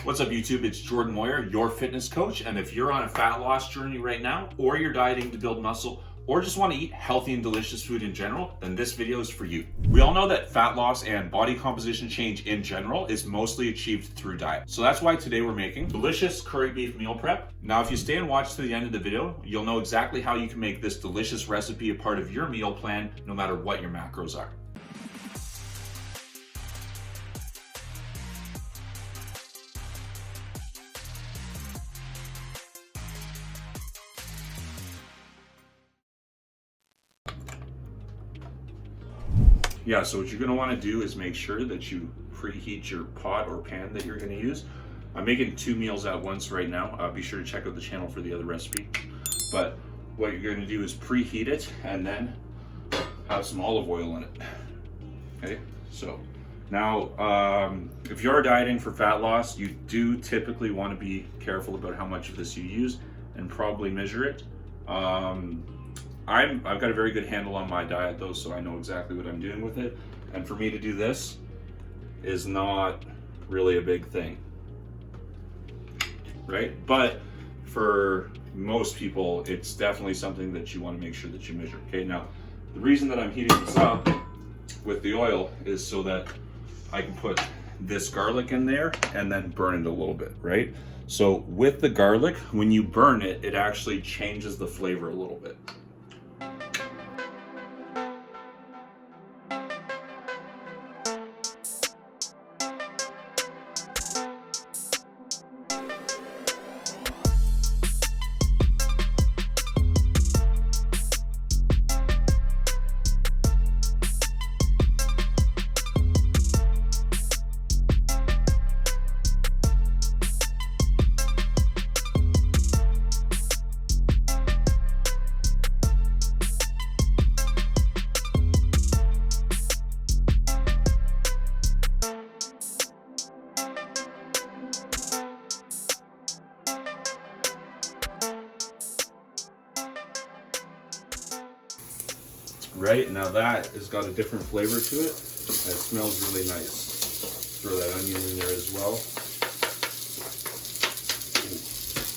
What's up YouTube, it's Jordan Moyer, your fitness coach, and if you're on a fat loss journey right now, or you're dieting to build muscle, or just want to eat healthy and delicious food in general, then this video is for you. We all know that fat loss and body composition change in general is mostly achieved through diet. So that's why today we're making delicious curry beef meal prep. Now if you stay and watch to the end of the video, you'll know exactly how you can make this delicious recipe a part of your meal plan no matter what your macros are. Yeah, so what you're gonna wanna do is make sure that you preheat your pot or pan that you're gonna use. I'm making 2 meals at once right now. Be sure to check out the channel for the other recipe. But what you're gonna do is preheat it and then have some olive oil in it. Okay, so now if you are dieting for fat loss, you do typically wanna be careful about how much of this you use and probably measure it. I've got a very good handle on my diet though, so I know exactly what I'm doing with it. And for me to do this is not really a big thing, right? But for most people, it's definitely something that you want to make sure that you measure. Okay, now the reason that I'm heating this up with the oil is so that I can put this garlic in there and then burn it a little bit, right? So with the garlic, when you burn it, it actually changes the flavor a little bit. Right, now that has got a different flavor to it. It smells really nice. Throw that onion in there as well.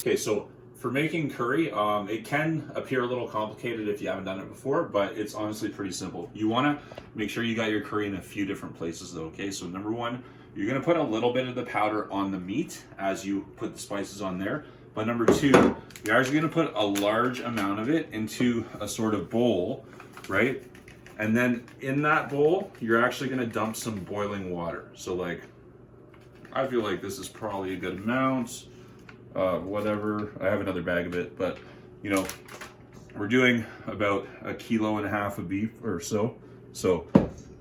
Okay, so for making curry, it can appear a little complicated if you haven't done it before, but it's honestly pretty simple. You wanna make sure you got your curry in a few different places though, okay? So number one, you're gonna put a little bit of the powder on the meat as you put the spices on there. But number two, you're actually gonna put a large amount of it into a sort of bowl, right? And then in that bowl, you're actually gonna dump some boiling water. So like, I feel like this is probably a good amount, whatever. I have another bag of it, but you know, we're doing about 1.5 kilos of beef or so. So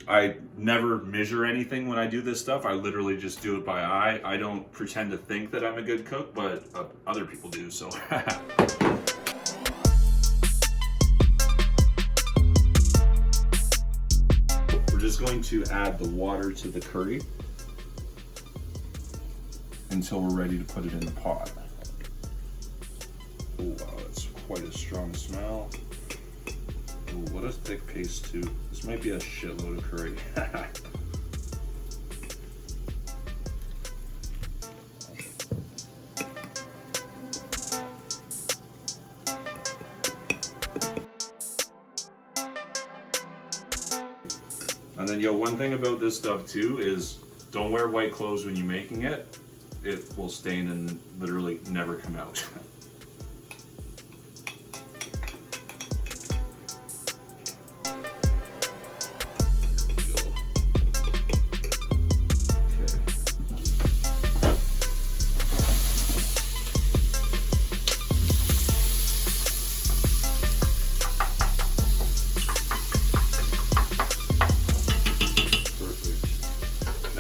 I never measure anything when I do this stuff. I literally just do it by eye. I don't pretend to think that I'm a good cook, but other people do, so. We're just going to add the water to the curry until we're ready to put it in the pot. Oh wow, that's quite a strong smell. Oh, what a thick paste too. This might be a shitload of curry. And then, one thing about this stuff too is don't wear white clothes when you're making it. It will stain and literally never come out.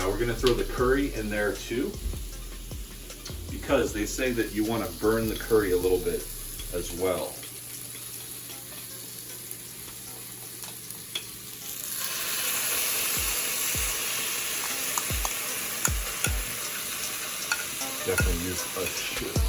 We're going to throw the curry in there too, because they say that you want to burn the curry a little bit as well. Definitely use a shit.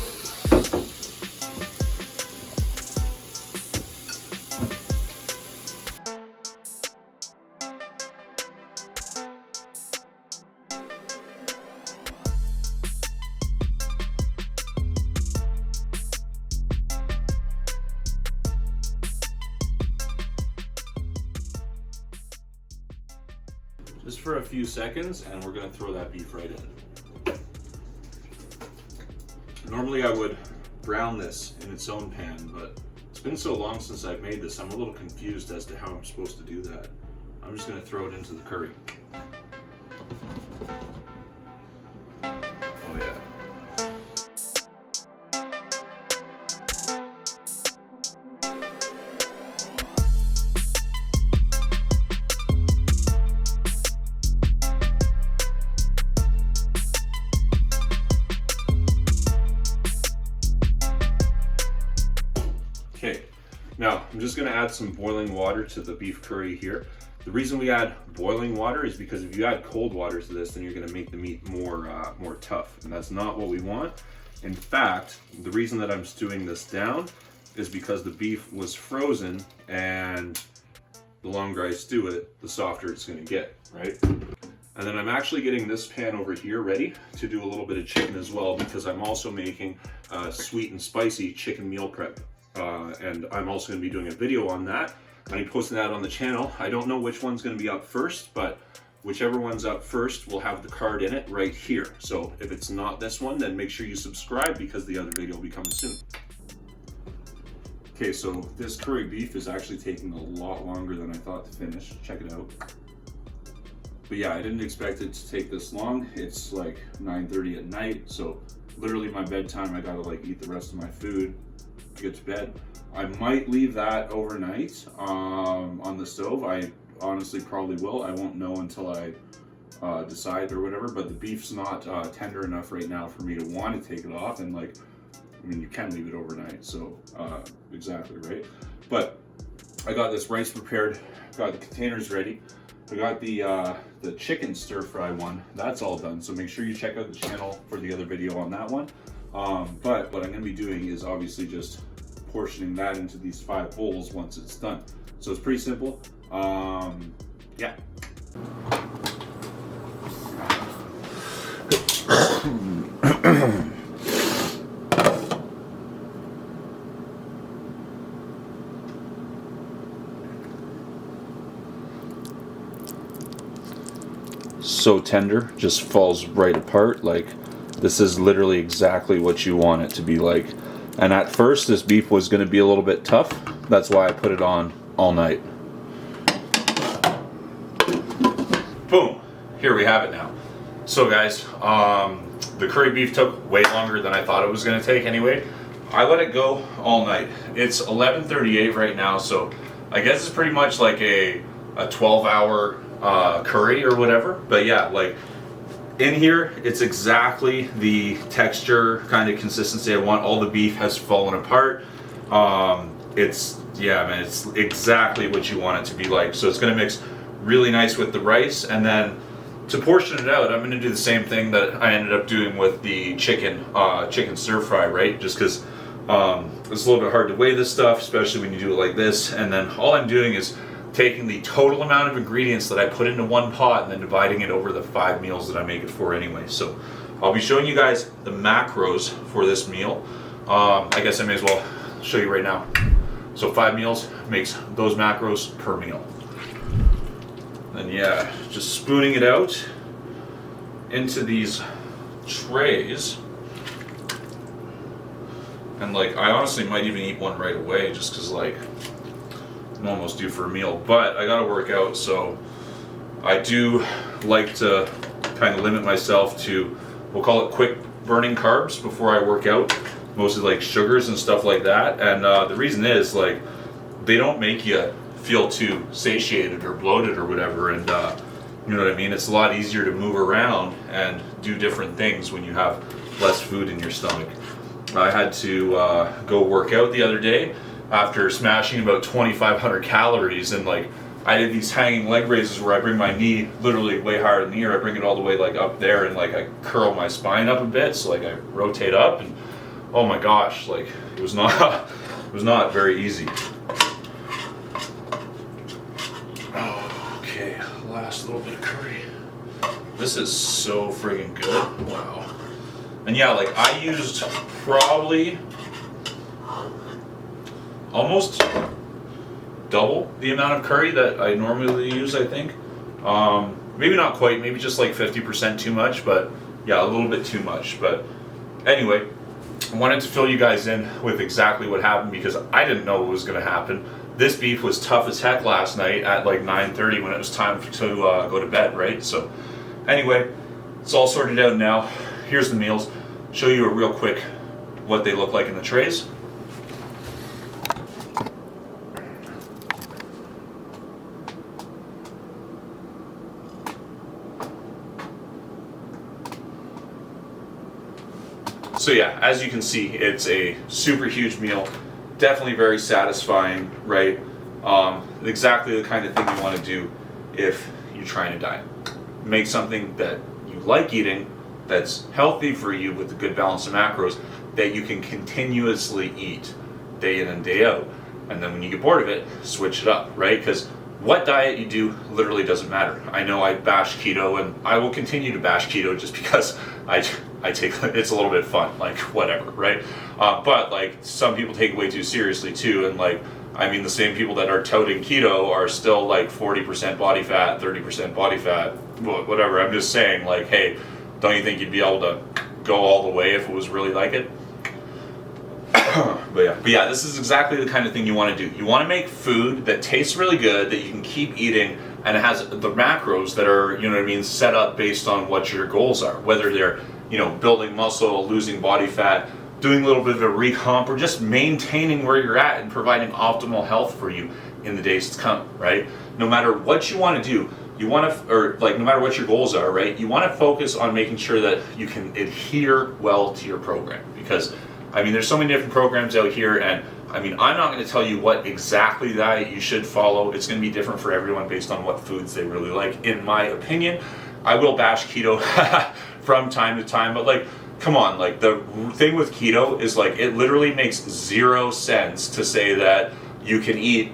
just for a few seconds, and we're gonna throw that beef right in. Normally I would brown this in its own pan, but it's been so long since I've made this, I'm a little confused as to how I'm supposed to do that. I'm just gonna throw it into the curry. Oh yeah. Okay, now I'm just going to add some boiling water to the beef curry here. The reason we add boiling water is because if you add cold water to this, then you're going to make the meat more tough, and that's not what we want. In fact, the reason that I'm stewing this down is because the beef was frozen, and the longer I stew it, the softer it's going to get, right? And then I'm actually getting this pan over here ready to do a little bit of chicken as well, because I'm also making sweet and spicy chicken meal prep. And I'm also going to be doing a video on that. I'm posting that on the channel. I don't know which one's going to be up first, but whichever one's up first will have the card in it right here. So if it's not this one, then make sure you subscribe, because the other video will be coming soon. Okay, so this curry beef is actually taking a lot longer than I thought to finish. Check it out. But yeah, I didn't expect it to take this long. It's like 9:30 at night, so literally my bedtime, I gotta like eat the rest of my food, get to bed. I might leave that overnight on the stove. I honestly probably will. I won't know until I decide or whatever, but the beef's not tender enough right now for me to want to take it off. And like, I mean, you can leave it overnight, so exactly, right? But I got this rice prepared, got the containers ready. I got the chicken stir fry one, that's all done. So make sure you check out the channel for the other video on that one. But what I'm going to be doing is obviously just portioning that into these 5 bowls once it's done. So it's pretty simple. Yeah. So tender, just falls right apart. Like, this is literally exactly what you want it to be like. And at first this beef was going to be a little bit tough. That's why I put it on all night. Boom, here we have it now. So guys, the curry beef took way longer than I thought it was going to take anyway. I let it go all night. It's 11:38 right now, so I guess it's pretty much like a 12-hour curry or whatever. But yeah, like in here, it's exactly the texture, kind of consistency I want. All the beef has fallen apart. Yeah, man, it's exactly what you want it to be like. So it's gonna mix really nice with the rice, and then to portion it out, I'm gonna do the same thing that I ended up doing with the chicken stir fry, right? Just because it's a little bit hard to weigh this stuff, especially when you do it like this. And then all I'm doing is taking the total amount of ingredients that I put into one pot and then dividing it over the 5 meals that I make it for anyway. So I'll be showing you guys the macros for this meal. I guess I may as well show you right now. So 5 meals makes those macros per meal. And yeah, just spooning it out into these trays. And like, I honestly might even eat one right away, just because like, I'm almost due for a meal, but I gotta work out, so I do like to kind of limit myself to, we'll call it quick burning carbs before I work out, mostly like sugars and stuff like that. And the reason is, like, they don't make you feel too satiated or bloated or whatever, and you know what I mean? It's a lot easier to move around and do different things when you have less food in your stomach. I had to go work out the other day after smashing about 2,500 calories, and like, I did these hanging leg raises where I bring my knee literally way higher than the ear. I bring it all the way like up there, and like I curl my spine up a bit, so like I rotate up, and oh my gosh, like it was not very easy. Okay, last little bit of curry. This is so friggin' good. Wow. And yeah, like I used probably almost double the amount of curry that I normally use, I think. maybe not quite, maybe just like 50% too much, but yeah, a little bit too much. But anyway, I wanted to fill you guys in with exactly what happened because I didn't know what was going to happen. This beef was tough as heck last night at like 9:30 when it was time to go to bed, right? So anyway, it's all sorted out now. Here's the meals. Show you a real quick what they look like in the trays. So yeah, as you can see, it's a super huge meal. Definitely very satisfying, right? Exactly the kind of thing you want to do if you're trying to diet. Make something that you like eating, that's healthy for you with a good balance of macros, that you can continuously eat day in and day out. And then when you get bored of it, switch it up, right? Because what diet you do literally doesn't matter. I know I bash keto, and I will continue to bash keto just because I take it's a little bit fun, like whatever, right? But like some people take it way too seriously too, and like I mean the same people that are touting keto are still like 40% body fat, 30% body fat, whatever. I'm just saying, like, hey, don't you think you'd be able to go all the way if it was really like it? But yeah, this is exactly the kind of thing you want to do. You want to make food that tastes really good, that you can keep eating, and it has the macros that are, you know what I mean, set up based on what your goals are. Whether they're, you know, building muscle, losing body fat, doing a little bit of a recomp, or just maintaining where you're at and providing optimal health for you in the days to come, right? No matter what you want to do, you want to, or like no matter what your goals are, right? You want to focus on making sure that you can adhere well to your program, because I mean, there's so many different programs out here, and I mean, I'm not going to tell you what exactly diet you should follow. It's going to be different for everyone based on what foods they really like. In my opinion, I will bash keto from time to time, but like, come on, like the thing with keto is like, it literally makes zero sense to say that you can eat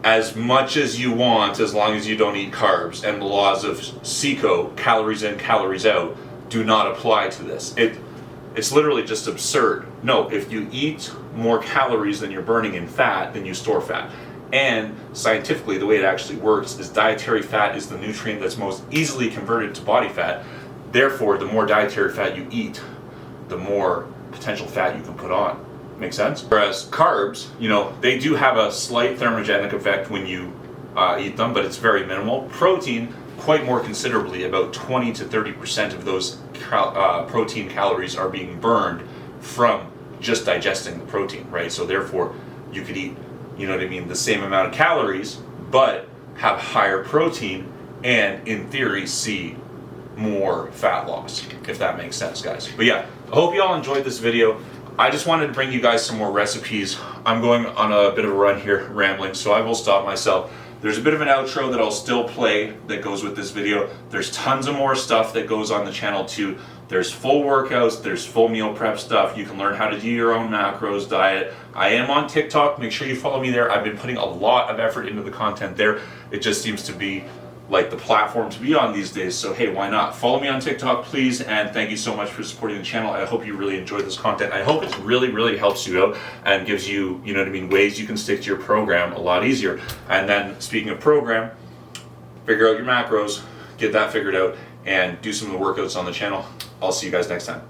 as much as you want as long as you don't eat carbs, and the laws of CICO, calories in, calories out, do not apply to this. It's literally just absurd. No, if you eat more calories than you're burning in fat, then you store fat. And scientifically, the way it actually works is dietary fat is the nutrient that's most easily converted to body fat. Therefore, the more dietary fat you eat, the more potential fat you can put on. Make sense? Whereas carbs, you know, they do have a slight thermogenic effect when you eat them, but it's very minimal. Protein, quite more considerably, about 20 to 30% of those protein calories are being burned from just digesting the protein, right? So therefore, you could eat, you know what I mean, the same amount of calories, but have higher protein, and in theory, see more fat loss, if that makes sense, guys. But yeah, I hope you all enjoyed this video. I just wanted to bring you guys some more recipes. I'm going on a bit of a run here, rambling, so I will stop myself. There's a bit of an outro that I'll still play that goes with this video. There's tons of more stuff that goes on the channel too. There's full workouts, there's full meal prep stuff. You can learn how to do your own macros diet. I am on TikTok, make sure you follow me there. I've been putting a lot of effort into the content there. It just seems to be like the platform to be on these days, so hey, why not? Follow me on TikTok, please, and thank you so much for supporting the channel. I hope you really enjoyed this content. I hope it really helps you out and gives you, you know what I mean, ways you can stick to your program a lot easier. And then, speaking of program, figure out your macros, get that figured out, and do some of the workouts on the channel. I'll see you guys next time.